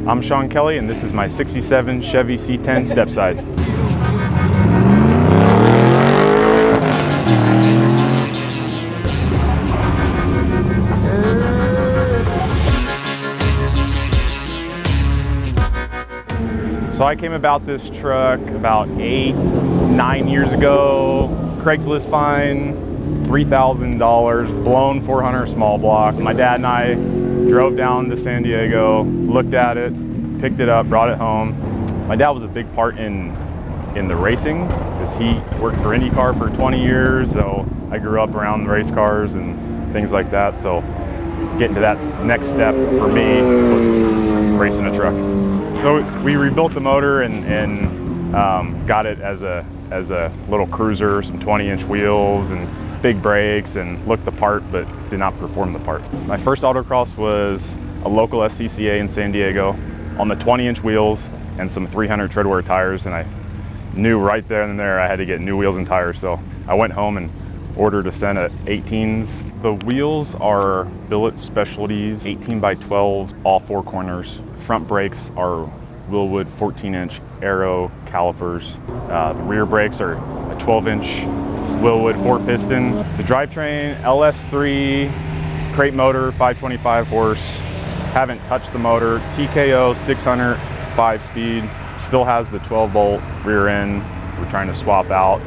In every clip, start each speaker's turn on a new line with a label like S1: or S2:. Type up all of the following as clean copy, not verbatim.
S1: I'm Sean Kelly, and this is my 67 Chevy C10 Stepside. So I came about this truck about 8-9 years ago. Craigslist find, $3,000, blown 400 small block. My dad and I drove down to San Diego, looked at it, picked it up, brought it home. My dad was a big part in the racing because he worked for IndyCar for 20 years. So I grew up around race cars and things like that. So getting to that next step for me was racing a truck. So we rebuilt the motor and got it as a little cruiser, some 20-inch wheels and big brakes, and looked the part but did not perform the part. My first autocross was a local SCCA in San Diego on the 20-inch wheels and some 300 treadwear tires, and I knew right there and there I had to get new wheels and tires. So I went home and ordered a set of 18s. The wheels are Billet Specialties, 18x12, all four corners. Front brakes are Wilwood 14-inch aero calipers. The rear brakes are a 12-inch Wilwood 4-piston. The drivetrain, LS3 crate motor, 525 horse. Haven't touched the motor. TKO600 5-speed. Still has the 12-bolt rear end. We're trying to swap out.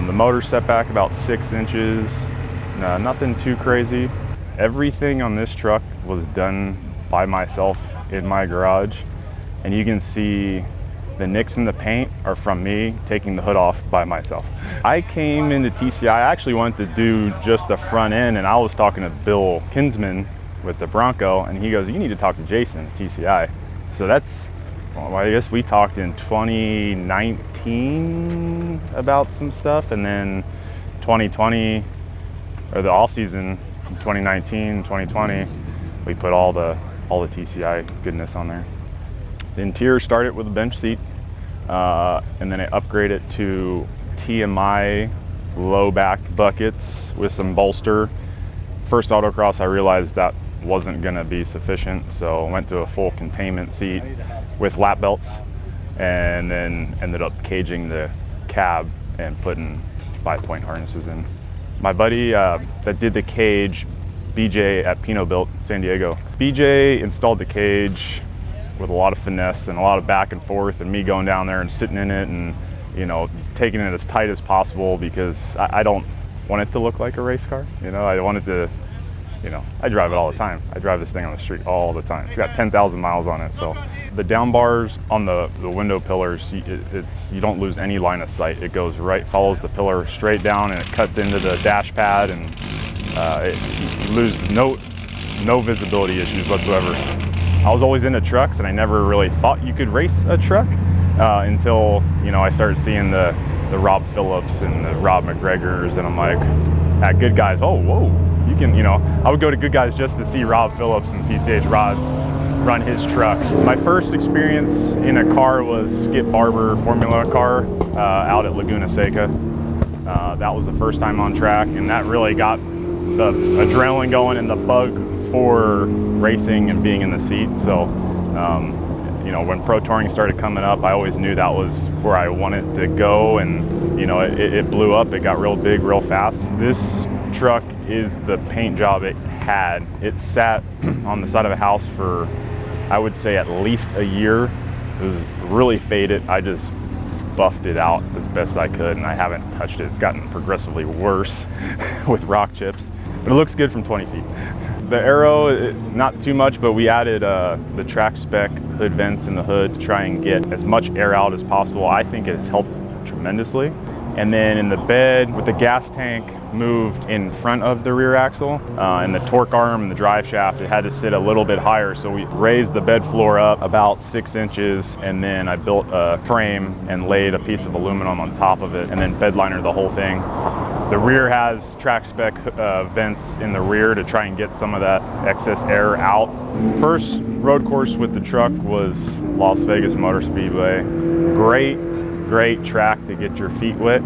S1: The motor set back about 6 inches. Nothing too crazy. Everything on this truck was done by myself in my garage, and you can see the nicks in the paint are from me taking the hood off by myself. I came into TCI, I actually wanted to do just the front end, and I was talking to Bill Kinsman with the Bronco, and he goes, you need to talk to Jason at TCI. So that's, well, I guess we talked in 2019 about some stuff, and then 2020, or the off season, 2019, 2020, we put all the TCI goodness on there. The interior started with a bench seat, and then I upgraded to TMI low back buckets with some bolster. First autocross, I realized that wasn't gonna be sufficient, so I went to a full containment seat with lap belts, and then ended up caging the cab and putting 5-point harnesses in. My buddy that did the cage, BJ at Pinot Built, San Diego. BJ installed the cage with a lot of finesse and a lot of back and forth, and me going down there and sitting in it and, you know, taking it as tight as possible, because I don't want it to look like a race car. You know, I wanted to, you know, I drive it all the time. I drive this thing on the street all the time. It's got 10,000 miles on it. So the down bars on the window pillars, you don't lose any line of sight. It goes right, follows the pillar straight down, and it cuts into the dash pad, and you lose no visibility issues whatsoever. I was always into trucks, and I never really thought you could race a truck until, you know, I started seeing the Rob Phillips and the Rob McGregors, and I'm like, at Goodguys, oh, whoa, you can, you know, I would go to Goodguys just to see Rob Phillips and PCH Rods run his truck. My first experience in a car was Skip Barber Formula car out at Laguna Seca. That was the first time on track, and that really got the adrenaline going and the bug for racing and being in the seat. So, you know, when Pro Touring started coming up, I always knew that was where I wanted to go, and, you know, it blew up. It got real big real fast. This truck is the paint job it had. It sat on the side of a house for, I would say, at least a year. It was really faded. I just buffed it out as best I could, and I haven't touched it. It's gotten progressively worse with rock chips, but it looks good from 20 feet. The aero, not too much, but we added the track spec hood vents in the hood to try and get as much air out as possible. I think it has helped tremendously. And then in the bed, with the gas tank moved in front of the rear axle, and the torque arm and the drive shaft, it had to sit a little bit higher. So we raised the bed floor up about 6 inches, and then I built a frame and laid a piece of aluminum on top of it, and then bed liner the whole thing. The rear has track spec vents in the rear to try and get some of that excess air out. First road course with the truck was Las Vegas Motor Speedway. Great track to get your feet wet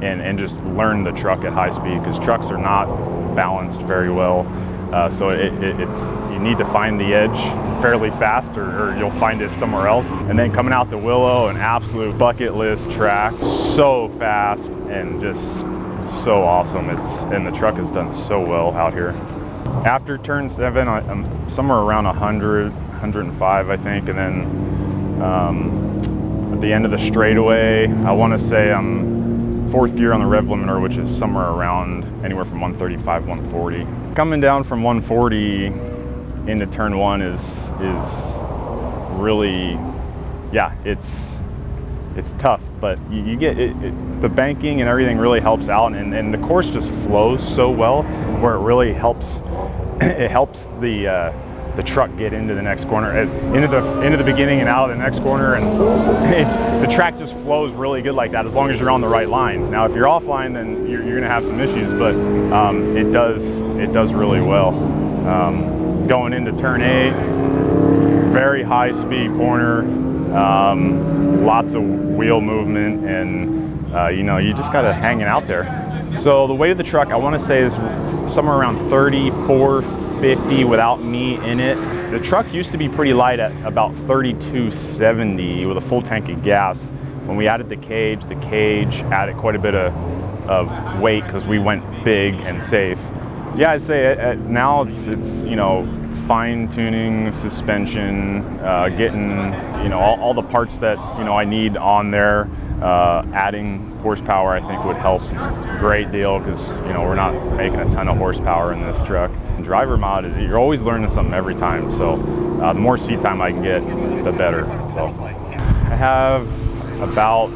S1: and just learn the truck at high speed, because trucks are not balanced very well. So it's you need to find the edge fairly fast, or you'll find it somewhere else. And then coming out the Willow, an absolute bucket list track, so fast and just so awesome. And the truck has done so well out here. After turn 7, I'm somewhere around 100, 105, I think, and then at the end of the straightaway, I want to say I'm 4th gear on the rev limiter, which is somewhere around anywhere from 135, 140. Coming down from 140 into turn 1 is really, yeah, it's tough, but you get the banking and everything really helps out, and the course just flows so well where it really helps. It helps the truck get into the next corner, into the beginning and out of the next corner, and the track just flows really good like that as long as you're on the right line. Now, if you're offline, then you're going to have some issues, but it does really well. Going into turn 8, very high speed corner, lots of wheel movement, and you know, you just got to hang it out there. So the weight of the truck, I want to say, is somewhere around 3450 without me in it. The truck used to be pretty light at about 3270 with a full tank of gas. When we added the cage added quite a bit of weight because we went big and safe. Yeah, I'd say now it's you know, fine-tuning suspension, getting, you know, all the parts that, you know, I need on there. Adding horsepower, I think, would help a great deal because, you know, we're not making a ton of horsepower in this truck. Driver mod, you're always learning something every time, so the more seat time I can get, the better. So I have about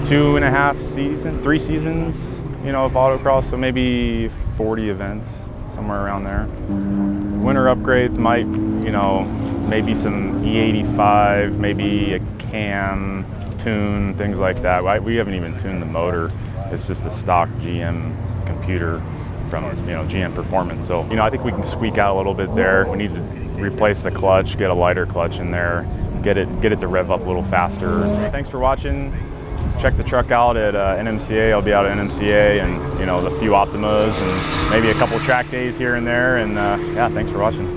S1: 3 seasons, you know, of autocross, so maybe 40 events, somewhere around there. Winter upgrades might, you know, maybe some E85, maybe a cam, tune, things like that. We haven't even tuned the motor. It's just a stock GM computer from, you know, GM Performance. So, you know, I think we can squeak out a little bit there. We need to replace the clutch, get a lighter clutch in there, get it to rev up a little faster. Thanks for watching. Check the truck out at NMCA. I'll be out at NMCA, and, you know, the few Optimas and maybe a couple track days here and there. And yeah, thanks for watching.